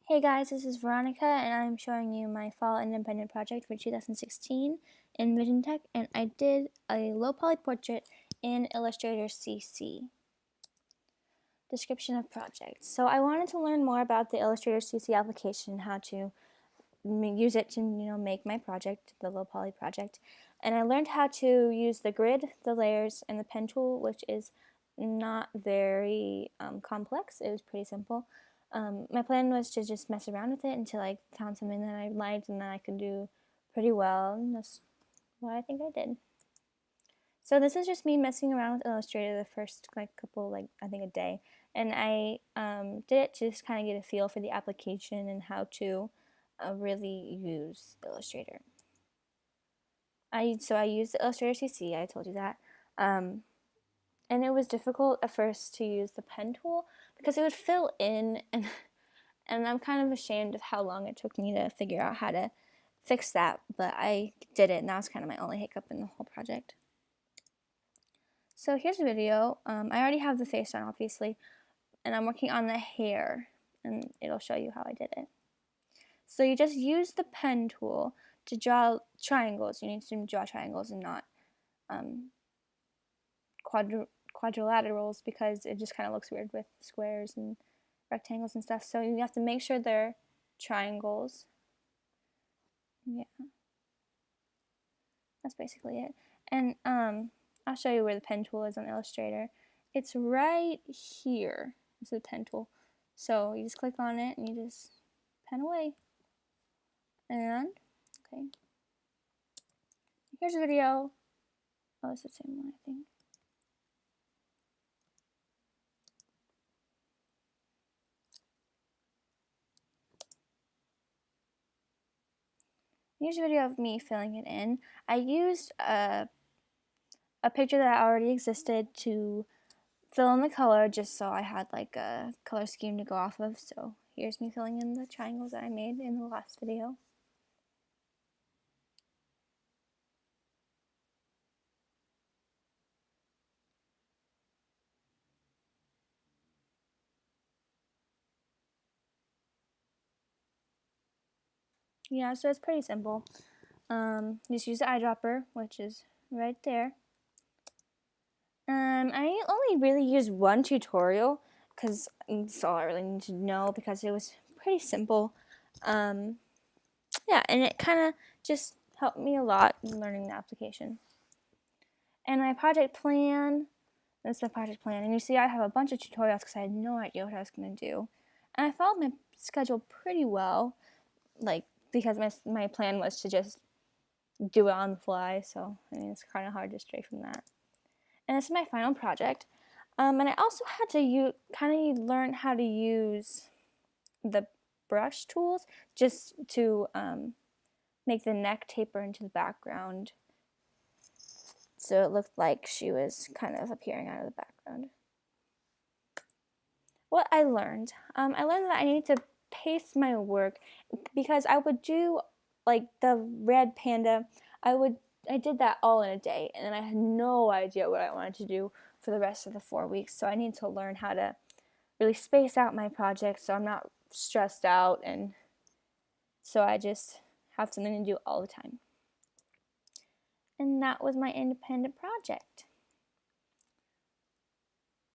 Hey guys, this is Veronica and I'm showing you my fall independent project for 2016 in Vision Tech, and I did a low poly portrait in Illustrator CC. Description of project. So I wanted to learn more about the Illustrator CC application, how to use it to make my project, the low poly project. And I learned how to use the grid, the layers, and the pen tool, which is not very complex. It was pretty simple. My plan was to just mess around with it until I found something that I liked and that I could do pretty well, and that's what I think I did. So this is just me messing around with Illustrator the first couple, I think a day, and I did it to just kind of get a feel for the application and how to really use Illustrator. So I used Illustrator CC, I told you that, and it was difficult at first to use the pen tool because it would fill in, and I'm kind of ashamed of how long it took me to figure out how to fix that, but I did it, and that was kind of my only hiccup in the whole project. So here's a video. I already have the face on, obviously, and I'm working on the hair, and it'll show you how I did it. So you just use the pen tool to draw triangles. You need to draw triangles and not quadrilaterals, because it just kind of looks weird with squares and rectangles and stuff. So you have to make sure they're triangles. Yeah, that's basically it. And I'll show you where the pen tool is on Illustrator. It's right here. It's the pen tool. So you just click on it and you just pen away. And okay, here's a video. Oh, it's the same one, I think. Here's a video of me filling it in. I used a picture that already existed to fill in the color, just so I had like a color scheme to go off of. So here's me filling in the triangles that I made in the last video. Yeah, so it's pretty simple. Just use the eyedropper, which is right there. I only really used one tutorial because that's all I really need to know, because it was pretty simple. Yeah, and it kind of just helped me a lot in learning the application. And my project plan, that's the project plan. And you see I have a bunch of tutorials because I had no idea what I was going to do. And I followed my schedule pretty well, because my plan was to just do it on the fly. So, I mean, it's kind of hard to stray from that. And this is my final project. And I also had to kind of learn how to use the brush tools just to make the neck taper into the background, so it looked like she was kind of appearing out of the background. What I learned that I need to pace my work, because I would do like the red panda, I did that all in a day, and then I had no idea what I wanted to do for the rest of the 4 weeks. So I need to learn how to really space out my projects so I'm not stressed out, and so I just have something to do all the time. And that was my independent project.